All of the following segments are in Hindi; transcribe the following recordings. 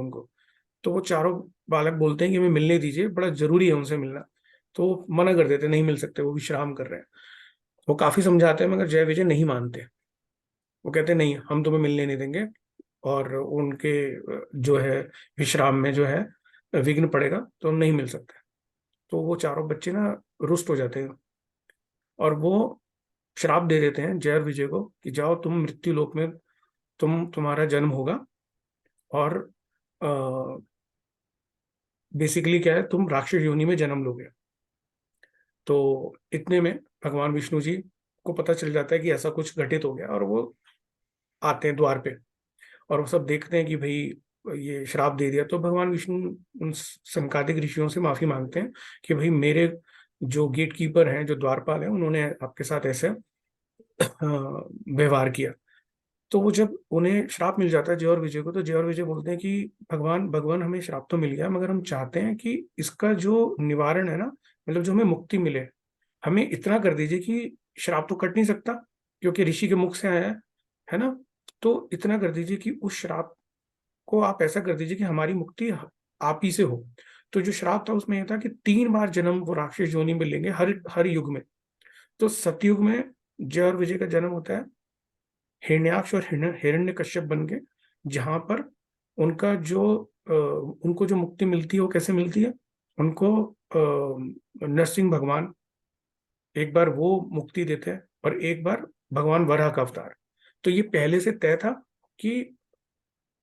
उनको। तो वो चारों बालक बोलते हैं कि हमें मिलने दीजिए, बड़ा जरूरी है उनसे मिलना। तो वो मना कर देते, नहीं मिल सकते, वो विश्राम कर रहे हैं। वो काफी समझाते हैं मगर जय विजय नहीं मानते। वो कहते हैं, नहीं हम तुम्हें मिलने नहीं देंगे, और उनके जो है विश्राम में जो है विघ्न पड़ेगा, तो हम नहीं मिल सकते। तो वो चारों बच्चे ना रुष्ट हो जाते हैं, और वो श्राप दे देते हैं जय और विजय को कि जाओ तुम मृत्यु लोक में, तुम्हारा जन्म होगा, और बेसिकली क्या है, तुम राक्षस योनि में जन्म लोगे। तो इतने में भगवान विष्णु जी को पता चल जाता है कि ऐसा कुछ घटित हो गया, और वो आते हैं द्वार पे। और वो सब देखते हैं कि भाई ये श्राप दे दिया। तो भगवान विष्णु उन सनकादिक ऋषियों से माफी मांगते हैं कि भाई मेरे जो गेट कीपर हैं, जो द्वारपाल हैं, उन्होंने आपके साथ ऐसे व्यवहार किया। तो वो जब उन्हें श्राप मिल जाता है जय और विजय को, तो जय और विजय बोलते हैं कि भगवान भगवान हमें श्राप तो मिल गया, मगर हम चाहते हैं कि इसका जो निवारण है ना, मतलब जो हमें मुक्ति मिले, हमें इतना कर दीजिए कि श्राप तो कट नहीं सकता क्योंकि ऋषि के मुख से आया है ना। तो इतना कर दीजिए कि उस श्राप को आप ऐसा कर दीजिए कि हमारी मुक्ति आप ही से हो। तो जो श्राप था उसमें यह था कि 3 बार जन्म वो राक्षस योनि में लेंगे हर हर युग में। तो सतयुग में जय और विजय का जन्म होता है हिरण्याक्ष और हिरण्य कश्यप बन के, जहां पर उनका जो उनको जो मुक्ति मिलती है वो कैसे मिलती है, उनको नरसिंह भगवान एक बार वो मुक्ति देते हैं, और एक बार भगवान वराह का अवतार। तो ये पहले से तय था कि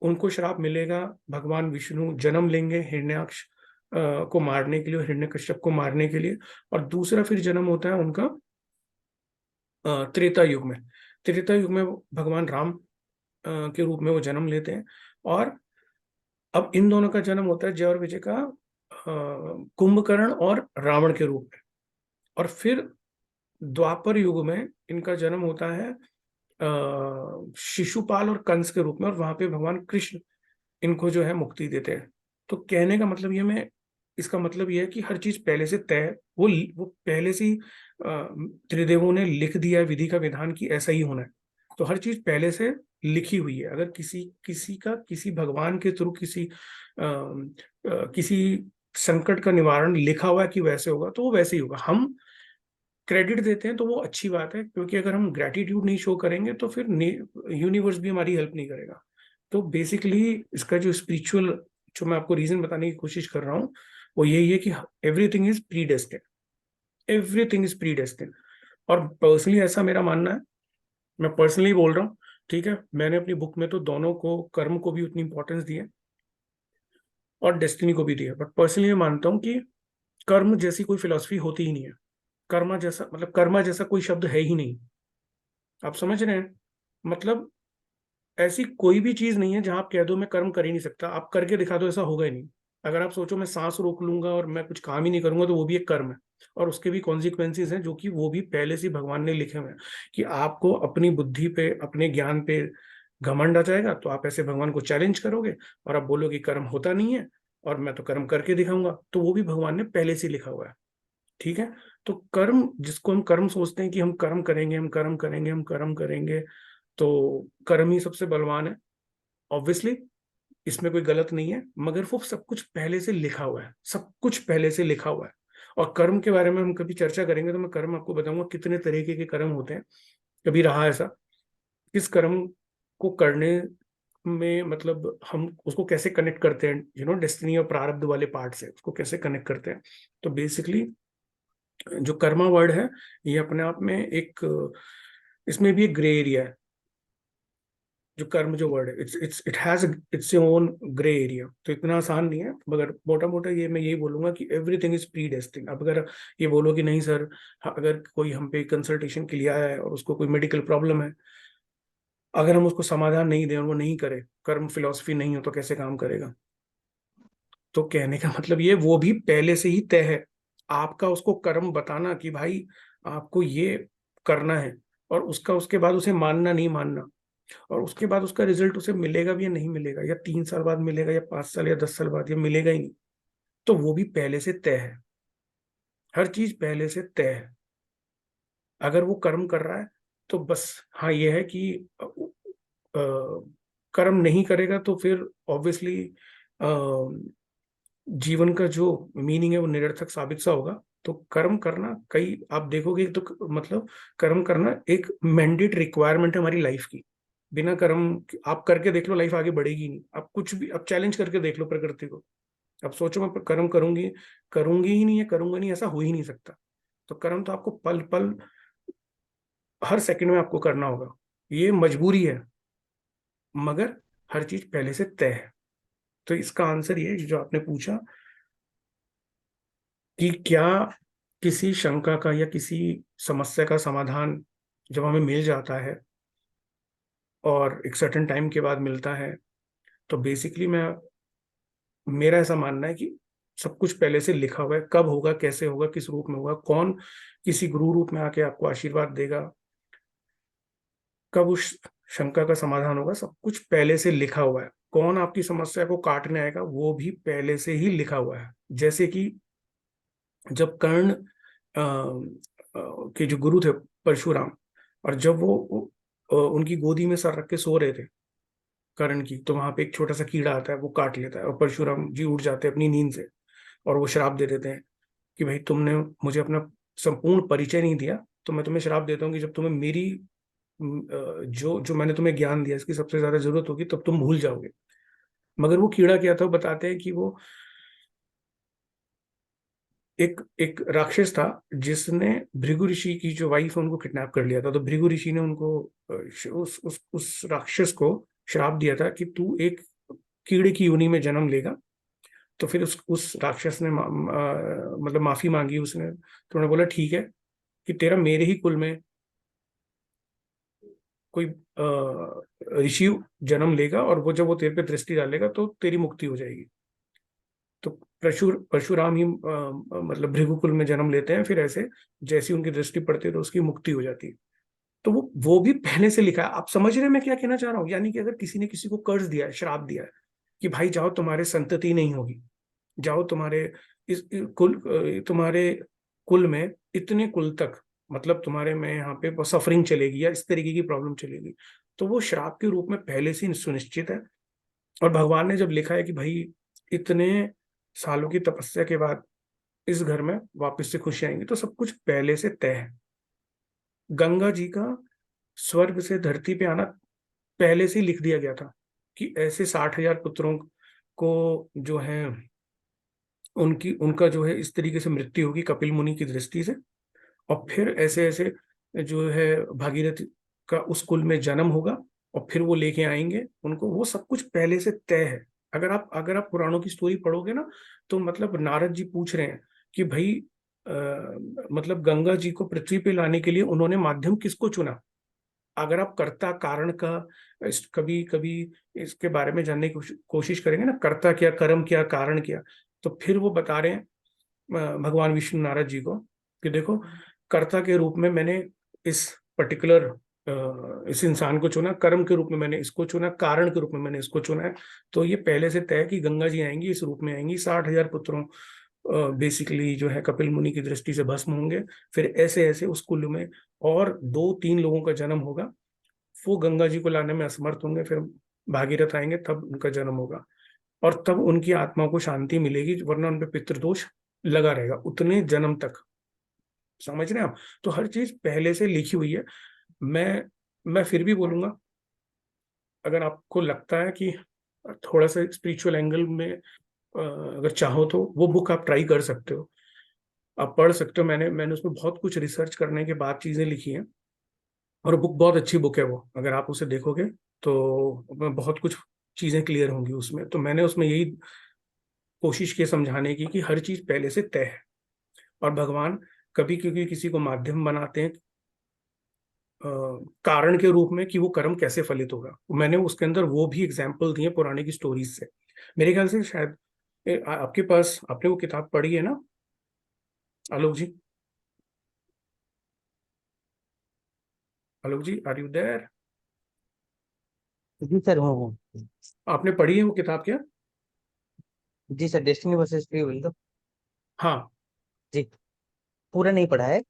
उनको श्राप मिलेगा, भगवान विष्णु जन्म लेंगे हिरण्याक्ष को मारने के लिए, हिरण्यकश्यप को मारने के लिए। और दूसरा फिर जन्म होता है उनका त्रेता युग में। त्रेता युग में भगवान राम के रूप में वो जन्म लेते हैं। और अब इन दोनों का जन्म होता है जय और विजय का कुंभकर्ण और रावण के रूप में। और फिर द्वापर युग में इनका जन्म होता है शिशुपाल और कंस के रूप में, और वहां पे भगवान कृष्ण इनको जो है मुक्ति देते हैं। तो कहने का मतलब ये, मैं इसका मतलब ये है कि हर चीज पहले से तय है। वो पहले से ही त्रिदेवों ने लिख दिया है विधि का विधान कि ऐसा ही होना है। तो हर चीज पहले से लिखी हुई है। अगर किसी किसी का किसी भगवान के थ्रू किसी संकट का निवारण लिखा हुआ है कि वैसे होगा, तो वो वैसे ही होगा। हम क्रेडिट देते हैं तो वो अच्छी बात है, क्योंकि अगर हम ग्रेटिट्यूड नहीं शो करेंगे तो फिर यूनिवर्स भी हमारी हेल्प नहीं करेगा। तो बेसिकली इसका जो स्पिरिचुअल, जो मैं आपको रीजन बताने की कोशिश कर रहा हूँ, वो यही है कि everything is pre destine, everything is pre destine. और पर्सनली ऐसा मेरा मानना है, मैं पर्सनली बोल रहा हूँ, ठीक है। मैंने अपनी बुक में तो दोनों को, कर्म को भी उतनी इंपॉर्टेंस दी है और डेस्टिनी को भी दी है, बट पर्सनली मैं मानता हूँ कि कर्म जैसी कोई फिलॉसफी होती ही नहीं है। कर्मा जैसा, मतलब कर्मा जैसा कोई शब्द है ही नहीं। आप समझ रहे हैं? मतलब ऐसी कोई भी चीज नहीं है जहां आप कह दो मैं कर्म कर ही नहीं सकता, आप करके दिखा दो, ऐसा होगा ही नहीं। अगर आप सोचो मैं सांस रोक लूंगा और मैं कुछ काम ही नहीं करूंगा, तो वो भी एक कर्म है। और उसके भी कॉन्सिक्वेंसेज हैं, जो कि वो भी पहले से ही भगवान ने लिखे हुए हैं। कि आपको अपनी बुद्धि पे, अपने ज्ञान पे घमंड आ जाएगा, तो आप ऐसे भगवान को चैलेंज करोगे और आप बोलोगे कर्म होता नहीं है और मैं तो कर्म करके दिखाऊंगा, तो वो भी भगवान ने पहले से ही लिखा हुआ है। ठीक है। तो कर्म, जिसको हम कर्म सोचते हैं कि हम कर्म करेंगे, हम कर्म करेंगे, हम कर्म करेंगे, तो कर्म ही सबसे बलवान है। ऑब्वियसली इसमें कोई गलत नहीं है, मगर वो सब कुछ पहले से लिखा हुआ है, सब कुछ पहले से लिखा हुआ है। और कर्म के बारे में हम कभी चर्चा करेंगे तो मैं कर्म आपको बताऊंगा कितने तरीके के कर्म होते हैं। कभी रहा ऐसा, किस कर्म को करने में, मतलब हम उसको कैसे कनेक्ट करते हैं, डेस्टिनी और प्रारब्ध वाले पार्ट से उसको कैसे कनेक्ट करते हैं। तो बेसिकली जो कर्मा वर्ड है, ये अपने आप में एक, इसमें भी एक ग्रे एरिया है। जो कर्म जो वर्ड है, it has its own grey area. तो इतना आसान नहीं है, मगर मोटा मोटा ये मैं यही बोलूंगा कि एवरीथिंग इज प्री डेस्टिन्ड। अब अगर ये बोलो कि नहीं सर, अगर कोई हम पे कंसल्टेशन के लिए आया है और उसको कोई मेडिकल प्रॉब्लम है, अगर हम उसको समाधान नहीं दें और वो नहीं करे, कर्म फिलॉसफी नहीं हो, तो कैसे काम करेगा? तो कहने का मतलब ये, वो भी पहले से ही तय है। आपका उसको कर्म बताना कि भाई आपको ये करना है, और उसका उसके बाद उसे मानना नहीं मानना, और उसके बाद उसका रिजल्ट उसे मिलेगा भी या नहीं मिलेगा, या 3 साल बाद मिलेगा, या 5 साल या 10 साल बाद, या मिलेगा ही नहीं, तो वो भी पहले से तय है। हर चीज पहले से तय है। अगर वो कर्म कर रहा है तो बस, हाँ ये है कि कर्म नहीं करेगा तो फिर ऑब्वियसली जीवन का जो मीनिंग है वो निरर्थक साबित सा होगा। तो कर्म करना, कई आप देखोगे तो मतलब कर्म करना एक मैंडेट रिक्वायरमेंट है हमारी लाइफ की। बिना कर्म आप करके देख लो, लाइफ आगे बढ़ेगी नहीं। आप कुछ भी आप चैलेंज करके देख लो प्रकृति को। अब सोचो मैं कर्म करूंगी, करूंगी ही नहीं, है करूंगा नहीं, ऐसा हो ही नहीं सकता। तो कर्म तो आपको पल पल, हर सेकंड में आपको करना होगा। ये मजबूरी है, मगर हर चीज पहले से तय है। तो इसका आंसर ये है जो आपने पूछा कि क्या किसी शंका का या किसी समस्या का समाधान जब हमें मिल जाता है और एक सर्टेन टाइम के बाद मिलता है, तो बेसिकली मैं, मेरा ऐसा मानना है कि सब कुछ पहले से लिखा हुआ है। कब होगा, कैसे होगा, किस रूप में होगा, कौन किसी गुरु रूप में आके आपको आशीर्वाद देगा, कब उस शंका का समाधान होगा, सब कुछ पहले से लिखा हुआ है। कौन आपकी समस्या को काटने आएगा वो भी पहले से ही लिखा हुआ है। जैसे कि जब कर्ण के जो गुरु थे परशुराम, और जब वो उनकी गोदी में सर रख के सो रहे थे कर्ण की, तो वहां पे एक छोटा सा कीड़ा आता है, वो काट लेता है और परशुराम जी उठ जाते हैं अपनी नींद से, और वो श्राप दे देते हैं कि भाई तुमने मुझे अपना संपूर्ण परिचय नहीं दिया, तो मैं तुम्हें श्राप देता हूँ कि जब तुम्हें मेरी जो जो मैंने तुम्हें ज्ञान दिया इसकी सबसे ज्यादा जरूरत होगी तब तुम भूल जाओगे। मगर वो कीड़ा क्या था, वो बताते हैं कि वो एक एक राक्षस था जिसने भृगु ऋषि की जो वाइफ है उनको किडनैप कर लिया था। तो भृगु ऋषि ने उनको उस राक्षस को श्राप दिया था कि तू एक कीड़े की योनि में जन्म लेगा। तो फिर उस राक्षस ने मतलब माफी मांगी उसने। तो उन्होंने बोला ठीक है कि तेरा मेरे ही कुल में कोई ऋषि जन्म लेगा, और वो जब वो तेरे पे दृष्टि डालेगा तो तेरी मुक्ति हो जाएगी। तो परशुराम ही मतलब भृगुकुल में जन्म लेते हैं। फिर ऐसे जैसी उनकी दृष्टि पड़ती है तो उसकी मुक्ति हो जाती है। तो वो भी पहले से लिखा है। आप समझ रहे हैं मैं क्या कहना चाह रहा हूँ? यानी कि अगर किसी ने किसी को कर्ज दिया है, श्राप दिया है कि भाई जाओ तुम्हारे संतति नहीं होगी, जाओ तुम्हारे तुम्हारे कुल में इतने कुल तक, मतलब तुम्हारे में यहाँ पे सफरिंग चलेगी या इस तरीके की प्रॉब्लम चलेगी, तो वो श्राप के रूप में पहले से ही सुनिश्चित है। और भगवान ने जब लिखा है कि भाई इतने सालों की तपस्या के बाद इस घर में वापस से खुशी आएंगी, तो सब कुछ पहले से तय है। गंगा जी का स्वर्ग से धरती पे आना पहले से ही लिख दिया गया था कि ऐसे 60,000 पुत्रों को जो है उनकी उनका जो है इस तरीके से मृत्यु होगी कपिल मुनि की दृष्टि से। और फिर ऐसे ऐसे जो है भागीरथ का उस कुल में जन्म होगा, और फिर वो लेके आएंगे उनको। वो सब कुछ पहले से तय है। अगर आप पुराणों की स्टोरी पढ़ोगे ना, तो मतलब नारद जी पूछ रहे हैं कि भाई आ, मतलब गंगा जी को पृथ्वी पे लाने के लिए उन्होंने माध्यम किसको चुना। अगर आप कर्ता कारण का कभी कभी इसके बारे में जानने की कोशिश करेंगे ना, कर्ता क्या, कर्म क्या, कारण क्या, तो फिर वो बता रहे हैं भगवान विष्णु नारद जी को कि देखो, कर्ता के रूप में मैंने इस पर्टिकुलर इस इंसान को चुना, कर्म के रूप में मैंने इसको चुना, कारण के रूप में मैंने इसको चुना है। तो ये पहले से तय है कि गंगा जी आएंगी, इस रूप में आएंगी, 60,000 पुत्रों बेसिकली जो है कपिल मुनि की दृष्टि से भस्म होंगे। फिर ऐसे ऐसे उस कुल में और 2-3 लोगों का जन्म होगा। वो गंगा जी को लाने में असमर्थ होंगे, फिर भागीरथ आएंगे, तब उनका जन्म होगा। और तब उनकी आत्मा को शांति मिलेगी, वरना उन पे पितृदोष लगा रहेगा उतने जन्म तक। समझ रहे हैं आप? तो हर चीज पहले से लिखी हुई है। मैं फिर भी बोलूंगा, अगर आपको लगता है कि थोड़ा सा स्पिरिचुअल एंगल में अगर चाहो तो वो बुक आप ट्राई कर सकते हो, आप पढ़ सकते हो। मैंने मैंने उसमें बहुत कुछ रिसर्च करने के बाद चीजें लिखी हैं, और बुक बहुत अच्छी बुक है वो। अगर आप उसे देखोगे तो बहुत कुछ चीजें क्लियर होंगी उसमें। तो मैंने उसमें यही कोशिश की समझाने की कि हर चीज पहले से तय है। और भगवान कभी क्योंकि किसी को माध्यम बनाते हैं कारण के रूप में कि वो कर्म कैसे फलित होगा। मैंने उसके अंदर वो भी एग्जाम्पल दिए पुराने की स्टोरीज से। मेरे ख्याल से शायद आपके पास, आपने वो किताब पढ़ी है ना Alok ji? Alok ji, are you there? जी सर, हूँ। आपने पढ़ी है वो किताब क्या? जी sir, destiny versus free will तो। हाँ। जी, पूरा नहीं पढ़ा है,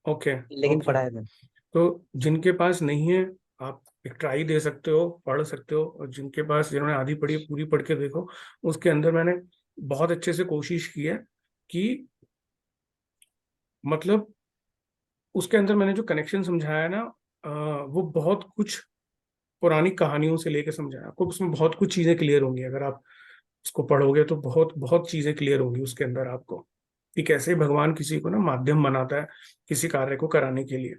ओके। लेकिन ओके। पढ़ा है मैंने। तो जिनके पास नहीं है आप एक ट्राई दे सकते हो, पढ़ सकते हो। और जिनके पास, जिन्होंने आधी पढ़ी है, पूरी पढ़ के देखो। उसके अंदर मैंने बहुत अच्छे से कोशिश की है कि मतलब उसके अंदर मैंने जो कनेक्शन समझाया है ना, वो बहुत कुछ पुरानी कहानियों से लेके समझाया आपको। उसमें बहुत कुछ चीजें क्लियर होंगी अगर आप उसको पढ़ोगे, तो बहुत बहुत चीजें क्लियर होंगी उसके अंदर आपको, कि कैसे भगवान किसी को ना माध्यम बनाता है किसी कार्य को कराने के लिए।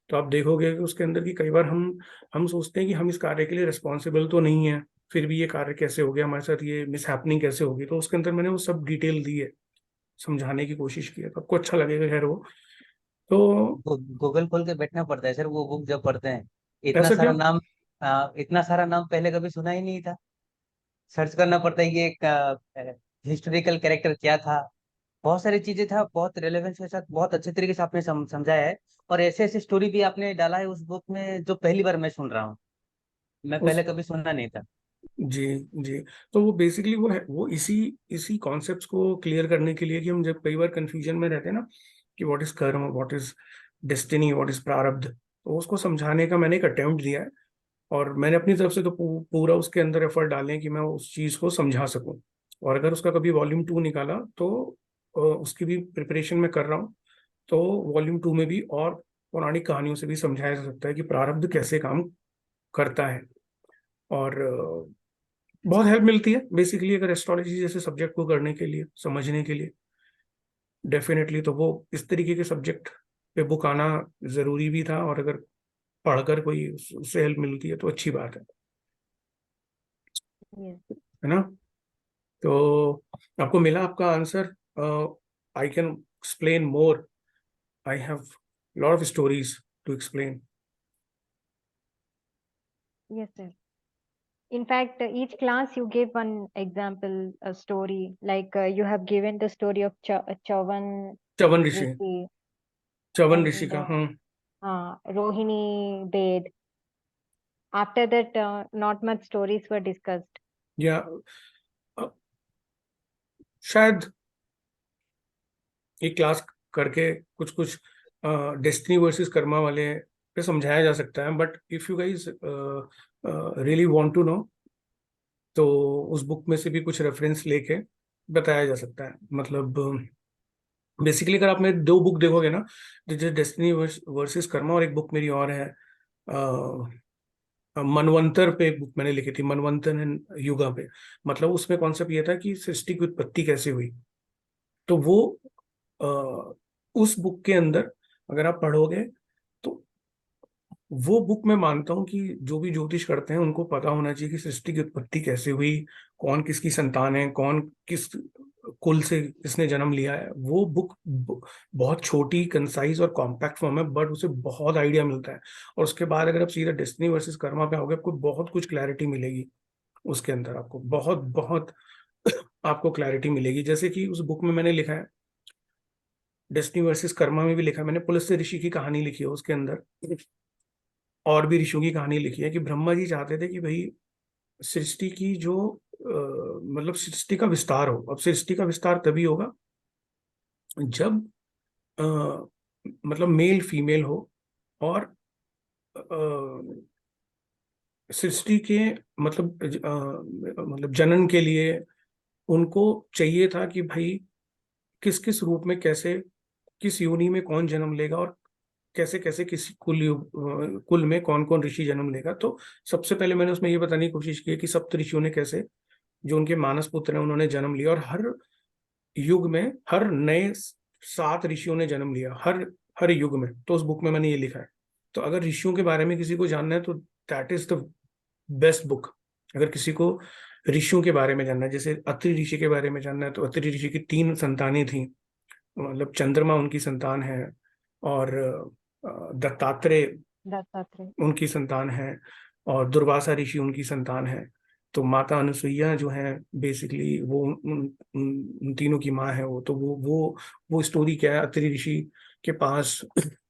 तो आप देखोगे कि उसके अंदर की कई बार हम सोचते हैं कि हम इस कार्य के लिए रिस्पॉन्सिबल तो नहीं है, फिर भी ये कार्य कैसे हो गया हमारे साथ, ये मिस हैपनिंग कैसे होगी। तो उसके अंदर मैंने वो सब डिटेल दी है, समझाने की कोशिश की है, तो आपको अच्छा लगेगा खैर वो। तो गूगल खोल के बैठना पड़ता है सर वो बुक जब पढ़ते हैं। इतना ऐसा सारा क्यों? नाम, इतना सारा नाम पहले कभी सुना ही नहीं था। सर्च करना पड़ता है ये एक हिस्टोरिकल कैरेक्टर क्या था, बहुत सारी चीजें था, बहुत रेलेवेंस के साथ बहुत अच्छे तरीके से आपने समझाया है। और ऐसे ऐसे स्टोरी भी आपने डाला है उस बुक में जो पहली बार मैं सुन रहा हूँ, मैं उस पहले कभी सुनना नहीं था। जी जी। तो वो बेसिकली वो है, वो इसी इसी कॉन्सेप्ट्स को क्लियर करने के लिए, कि हम जब कई बार कंफ्यूजन में रहते हैं ना, कि व्हाट इज कर्म, what is destiny, what is प्रारब्ध, तो उसको समझाने का मैंने एक अटेम्प्ट दिया है। और मैंने अपनी तरफ से तो पूरा उसके अंदर एफर्ट डाले हैं कि मैं उस चीज को समझा सकूं। और अगर उसका कभी वॉल्यूम 2 निकाला तो उसकी भी प्रिपरेशन में कर रहा हूँ। तो वॉल्यूम 2 में भी और पौराणिक कहानियों से भी समझाया जा सकता है कि प्रारब्ध कैसे काम करता है। और बहुत हेल्प मिलती है बेसिकली, अगर एस्ट्रोलॉजी जैसे सब्जेक्ट को करने के लिए, समझने के लिए, डेफिनेटली। तो वो इस तरीके के सब्जेक्ट पे बुक आना जरूरी भी था, और अगर पढ़कर कोई उससे हेल्प मिलती है तो अच्छी बात Yes. है ना? तो आपको मिला आपका answer? I can explain more, I have lot of stories to explain. Yes, sir. In fact, each class you gave one example, a story. Like you have given the story of Chavan Chavan Rishi, Rishi Chavan Rishi and का, हाँ। Rohini Bed. After that, not much stories were discussed. या अ, शायद एक क्लास करके कुछ कुछ डेस्टिनी वर्सेस कर्मा वाले पे समझाया जा सकता है। But if you guys really want to know, तो उस बुक में से भी कुछ रेफरेंस लेके बताया जा सकता है। मतलब बेसिकली अगर आपने दो बुक देखोगे ना, जैसे डेस्टिनी वर्सेस कर्मा, और एक बुक मेरी और है मनवंतर पे, एक बुक मैंने लिखी थी, मनवंतर एंड युगा पे। मतलब उसमें कॉन्सेप्ट ये था कि सृष्टि की उत्पत्ति कैसे हुई। तो वो उस बुक के अंदर अगर आप पढ़ोगे, तो वो बुक मैं मानता हूँ कि जो भी ज्योतिष करते हैं उनको पता होना चाहिए कि सृष्टि की उत्पत्ति कैसे हुई, कौन किसकी संतान है, कौन किस कुल से किसने जन्म लिया है। वो बुक बहुत छोटी, कंसाइज और कॉम्पैक्ट फॉर्म है, बट उसे बहुत आइडिया मिलता है। और उसके बाद अगर आप सीधा डेस्टिनी वर्सेस कर्मा पे आओगे, आपको बहुत कुछ क्लैरिटी मिलेगी उसके अंदर, आपको बहुत बहुत आपको क्लैरिटी मिलेगी। जैसे कि उस बुक में मैंने लिखा है, डेस्टिनी वर्सेस कर्मा में भी लिखा है मैंने, पुलस्त्य ऋषि की कहानी लिखी है उसके अंदर। और भी ऋषियों की कहानी लिखी है कि ब्रह्मा जी चाहते थे कि भाई सृष्टि की जो मतलब सृष्टि का विस्तार हो। अब सृष्टि का विस्तार तभी होगा जब अ, मतलब मेल फीमेल हो, और सृष्टि के मतलब मतलब जनन के लिए उनको चाहिए था कि भाई किस किस रूप में, कैसे, किस योनि में कौन जन्म लेगा, और कैसे कैसे किस कुल में कौन कौन ऋषि जन्म लेगा। तो सबसे पहले मैंने उसमें ये बताने की कोशिश की कि सप्त ऋषियों ने कैसे, जो उनके मानस पुत्र हैं, उन्होंने जन्म लिया। और हर युग में हर नए 7 ऋषियों ने जन्म लिया, हर हर युग में। तो उस बुक में मैंने ये लिखा है। तो अगर ऋषियों के बारे में किसी को जानना है, तो that is the best book. अगर किसी को ऋषियों के बारे में जानना है, जैसे अत्रि ऋषि के बारे में जानना है, तो अत्रि ऋषि की 3 संतानें थी। मतलब चंद्रमा उनकी संतान है, और दत्तात्रेय Dattatreya. उनकी संतान है, और दुर्वासा ऋषि उनकी संतान है। तो माता अनुसुईया जो है, बेसिकली वो उन तीनों की माँ है वो। तो वो स्टोरी क्या है, अत्रि ऋषि के पास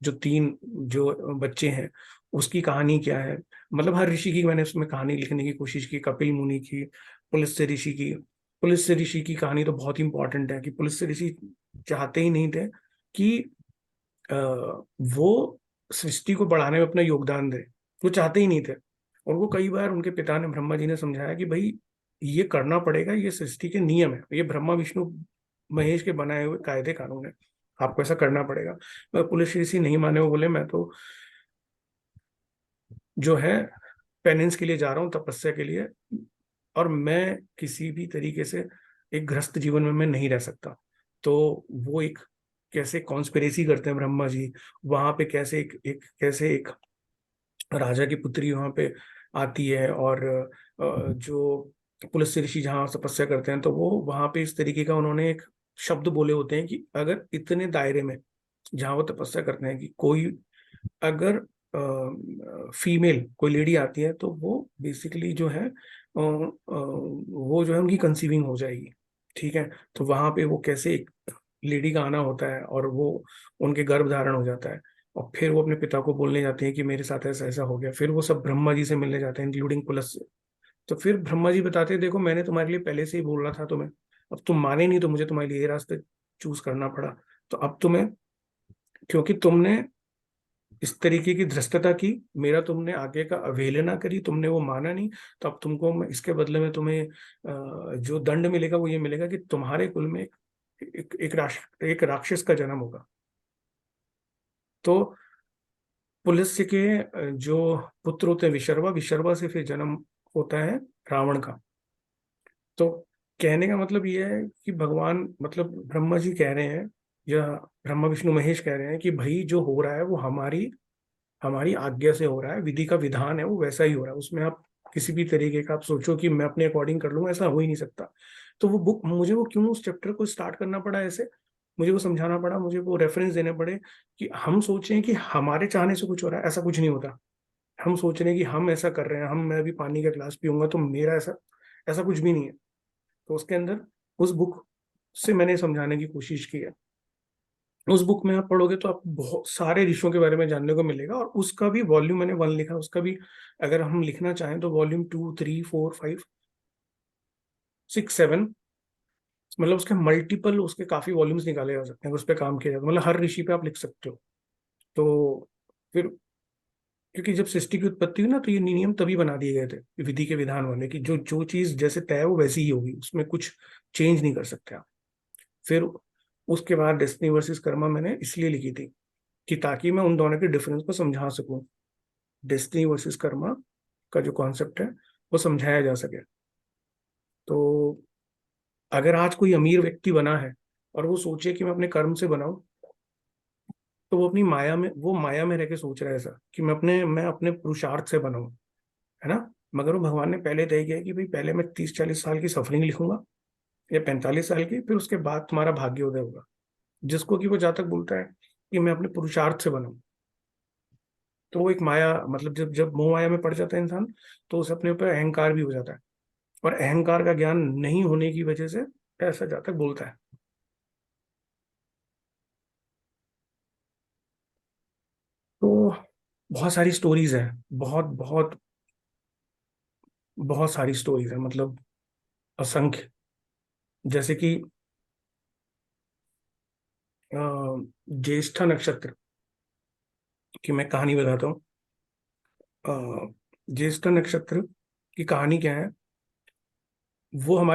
जो 3 जो बच्चे हैं, उसकी कहानी क्या है। मतलब हर ऋषि की मैंने उसमें कहानी लिखने की कोशिश की, कपिल मुनि की, पुलस्त्य ऋषि की। पुलस्त्य ऋषि की कहानी तो बहुत इंपॉर्टेंट है, कि पुलस्त्य ऋषि चाहते ही नहीं थे कि अ, वो सृष्टि को बढ़ाने में अपना योगदान दे। वो चाहते ही नहीं थे। और वो कई बार उनके पिता ने, ब्रह्मा जी ने समझाया कि भाई ये करना पड़ेगा, ये सृष्टि के नियम है, ये ब्रह्मा विष्णु महेश के बनाए हुए कायदे कानून है, आपको ऐसा करना पड़ेगा। पर पुलिस ऋषि नहीं माने, वो बोले मैं तो जो है पेनेंस के लिए जा रहा हूँ, तपस्या के लिए, और मैं किसी भी तरीके से एक गृहस्थ जीवन में मैं नहीं रह सकता। तो वो एक कैसे कॉन्स्पिरेसी करते हैं ब्रह्मा जी, वहां पे कैसे एक राजा की पुत्री वहां पे आती है, और जो पुलस्त्य ऋषि जहाँ तपस्या करते हैं, तो वो वहां पे इस तरीके का उन्होंने एक शब्द बोले होते हैं कि अगर इतने दायरे में जहाँ वो तपस्या करते हैं कि कोई अगर फीमेल कोई लेडी आती है, तो वो बेसिकली जो है वो जो है उनकी कंसीविंग हो जाएगी। ठीक है, तो वहां पे वो कैसे एक लेडी का आना होता है और वो उनके गर्भ धारण हो जाता है, और फिर वो अपने पिता को बोलने जाते हैं कि मेरे साथ ऐसा ऐसा हो गया। फिर वो सब ब्रह्मा जी से मिलने जाते हैं, इंक्लूडिंग पुलस से। तो फिर ब्रह्मा जी बताते हैं देखो मैंने तुम्हारे लिए पहले से ही बोल रहा था तुम्हें, अब तुम माने नहीं तो मुझे तुम्हारे लिए ये रास्ते चूज करना पड़ा। तो अब तुम्हें, क्योंकि तुमने इस तरीके की धृष्टता की, मेरा तुमने आगे का अवहेलना करी, तुमने वो माना नहीं, तो अब तुमको इसके बदले में तुम्हें जो दंड मिलेगा वो ये मिलेगा कि तुम्हारे कुल में एक राक्षस का जन्म होगा। तो पुलस्त्य के जो पुत्र होते हैं विशर्वा, विशर्वा से फिर जन्म होता है रावण का। तो कहने का मतलब ये है कि भगवान, मतलब ब्रह्मा जी कह रहे हैं, या ब्रह्मा विष्णु महेश कह रहे हैं कि भाई जो हो रहा है वो हमारी हमारी आज्ञा से हो रहा है, विधि का विधान है वो वैसा ही हो रहा है, उसमें आप किसी भी तरीके का आप सोचो कि मैं अपने अकॉर्डिंग कर लूंगा, ऐसा हो ही नहीं सकता। तो वो बुक, मुझे वो क्यों उस चैप्टर को स्टार्ट करना पड़ा ऐसे, मुझे वो समझाना पड़ा, मुझे वो रेफरेंस देने पड़े कि हम सोचें कि हमारे चाहने से कुछ हो रहा है, ऐसा कुछ नहीं होता। हम सोच रहे हैं कि हम ऐसा कर रहे हैं, मैं अभी पानी का गिलास पीऊंगा तो मेरा ऐसा, ऐसा कुछ भी नहीं है। तो उसके अंदर उस बुक से मैंने समझाने की कोशिश की है। उस बुक में आप पढ़ोगे तो आपको बहुत सारे ऋषियों के बारे में जानने को मिलेगा, और उसका भी वॉल्यूम मैंने 1 लिखा, उसका भी अगर हम लिखना चाहें तो वॉल्यूम 2, 3, 4, 5, 6, 7, मतलब उसके मल्टीपल, उसके काफी वॉल्यूम्स निकाले जा सकते हैं, उस पर काम किया जाता है, मतलब हर ऋषि पे आप लिख सकते हो। तो फिर, क्योंकि जब सृष्टि की उत्पत्ति हुई ना, तो ये नियम तभी बना दिए गए थे विधि के विधान वाले, कि जो जो चीज जैसे तय है वो वैसी ही होगी, उसमें कुछ चेंज नहीं कर सकते आप। फिर उसके बाद डेस्टिनी वर्सेस कर्मा मैंने इसलिए लिखी थी कि ताकि मैं उन दोनों के डिफरेंस को समझा सकूं, डेस्टिनी वर्सेस कर्मा का जो कॉन्सेप्ट है वो समझाया जा सके। तो अगर आज कोई अमीर व्यक्ति बना है और वो सोचे कि मैं अपने कर्म से बनाऊं, तो वो अपनी माया में, वो माया में रह के सोच रहा है ऐसा कि मैं अपने पुरुषार्थ से बनाऊं, है ना। मगर वो भगवान ने पहले तय किया है कि भाई पहले मैं 30-40 साल की सफरिंग लिखूंगा, या 45 साल की, फिर उसके बाद तुम्हारा भाग्योदय होगा। जिसको कि वो जातक बोलता है कि मैं अपने पुरुषार्थ से बनाऊं, तो वो एक माया, मतलब जब जब मोह माया में पड़ जाता है इंसान, तो उसे अपने ऊपर अहंकार भी हो जाता है, और अहंकार का ज्ञान नहीं होने की वजह से ऐसा जातक बोलता है। तो बहुत सारी स्टोरीज है, बहुत बहुत बहुत सारी स्टोरीज है, मतलब असंख्य। जैसे कि अ, ज्येष्ठा नक्षत्र की मैं कहानी बताता हूँ। ज्येष्ठा नक्षत्र की कहानी क्या है, वो हमारे